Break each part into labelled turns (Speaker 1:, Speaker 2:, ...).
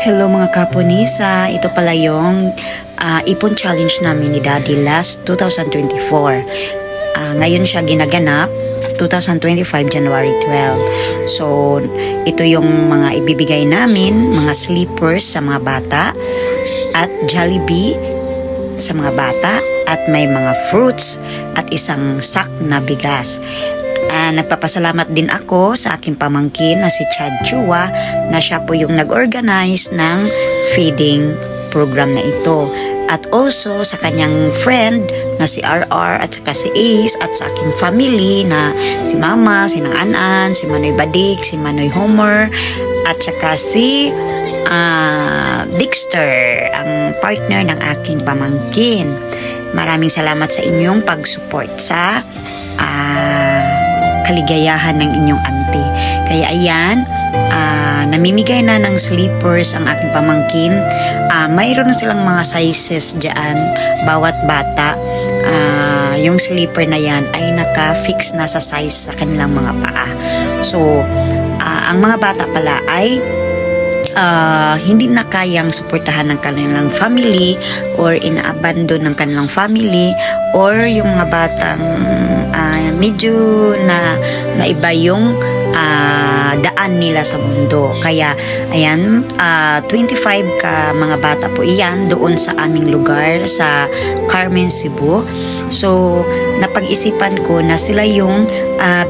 Speaker 1: Hello mga kapunisa, ito pala yung ipon challenge namin ni Daddy last 2024. Ngayon siya ginaganap, 2025 January 12. So, ito yung mga ibibigay namin, mga sleepers sa mga bata at Jollibee sa mga bata at may mga fruits at isang sack na bigas. Nagpapasalamat din ako sa aking pamangkin na si Chad Chua na siya po yung nag-organize ng feeding program na ito. At also sa kanyang friend na si RR at saka si Ace at sa aking family na si Mama, si Nang Anan, si Manoy Badik, si Manoy Homer at saka si Dexter, ang partner ng aking pamangkin. Maraming salamat sa inyong pag-support sa kaligayahan ng inyong auntie. Kaya ayan, namimigay na ng sleepers ang aking pamangkin. Mayroon na silang mga sizes dyan, bawat bata. Yung sleeper na yan ay naka-fix na sa size sa kanilang mga paa. So, ang mga bata pala ay hindi na kayang suportahan ng kanilang family or ina-abandon ng kanilang family or yung mga batang medyo na iba yung daan nila sa mundo. Kaya ayan, 25 ka mga bata po iyan doon sa aming lugar sa Carmen, Cebu. So napag-isipan ko na sila yung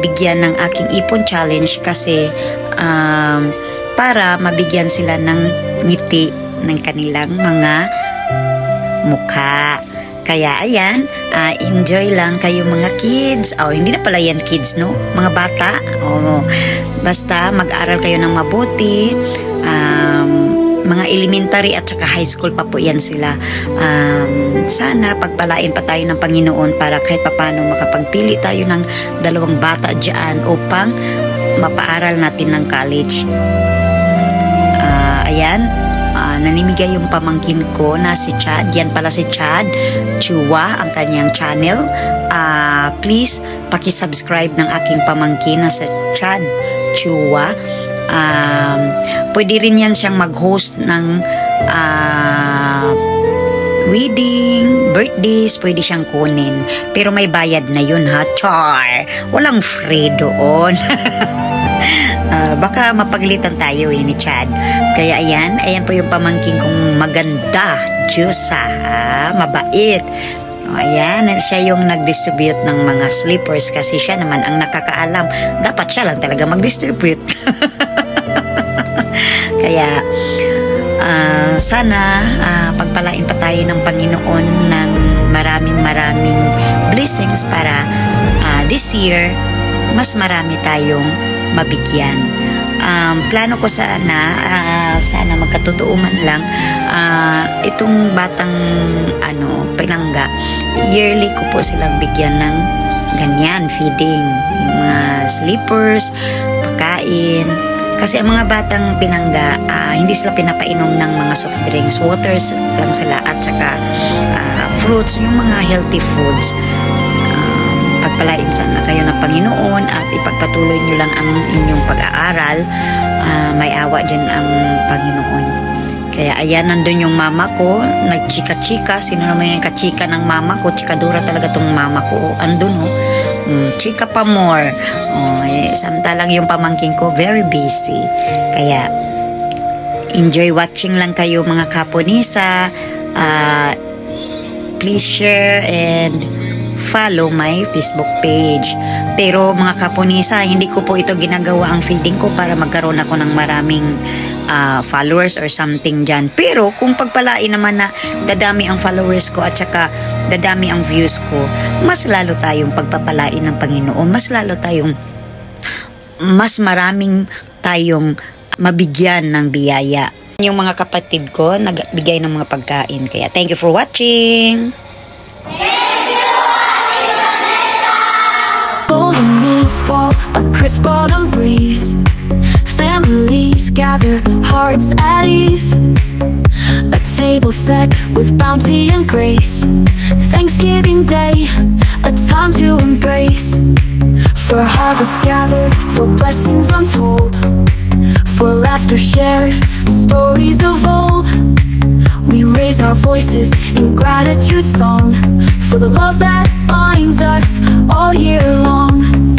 Speaker 1: bigyan ng aking ipon challenge kasi para mabigyan sila ng ngiti ng kanilang mga mukha. Kaya ayan, enjoy lang kayo mga kids. Hindi na pala yan kids, no? Mga bata. Basta mag-aral kayo ng mabuti. Mga elementary at saka high school pa po yan sila. Sana pagpalain pa tayo ng Panginoon para kahit papano makapagpili tayo ng 2 bata dyan upang mapaaral natin ng college. Ayan, nanimigay yung pamangkin ko na si Chad. Yan pala si Chad Chua, ang kanyang channel. Please, paki-subscribe ng aking pamangkin na si Chad Chua. Pwede rin yan siyang mag-host ng wedding, birthdays, pwede siyang kunin. Pero may bayad na yun ha, char. Walang free doon. Baka mapaglitan tayo ni Chad. Kaya ayan po yung pamangkin kong maganda, Diyosa, mabait. Ayan, siya yung nag-distribute ng mga sleepers kasi siya naman ang nakakaalam. Dapat siya lang talaga mag-distribute. Kaya sana pagpalain pa tayo ng Panginoon ng maraming blessings para this year mas marami tayong mabigyan. Plano ko sana magkatotoo man lang itong batang pinangga, yearly ko po silang bigyan ng ganyan, feeding, yung mga sleepers, pagkain. Kasi ang mga batang pinangga, hindi sila pinapainom ng mga soft drinks, waters lang sila at saka fruits, yung mga healthy foods. Pagpalain sana kayo ng Panginoon at ipagpatuloy nyo lang ang inyong pag-aaral. May awa dyan ang Panginoon. Kaya ayan, nandun yung mama ko, nagchika-chika. Sino naman yung kachika ng mama ko? Chikadura talaga tong mama ko. Andun chika pa more. Samantalang yung pamangking ko, very busy. Kaya enjoy watching lang kayo mga kapunisa. Please share and follow my Facebook page. Pero mga kapunisa, hindi ko po ito ginagawa ang feeding ko para magkaroon ako ng maraming followers or something dyan. Pero kung pagpalain naman na dadami ang followers ko at saka dadami ang views ko, mas lalo tayong pagpapalain ng Panginoon, mas maraming tayong mabigyan ng biyaya. Yung mga kapatid ko nagbigay ng mga pagkain. Kaya thank you for watching.
Speaker 2: Golden leaves fall, a crisp autumn breeze. Families gather, hearts at ease. A table set with bounty and grace. Thanksgiving Day, a time to embrace. For harvest gathered, for blessings untold. For laughter shared, stories of old. We raise our voices in gratitude song for the love that binds us all year long.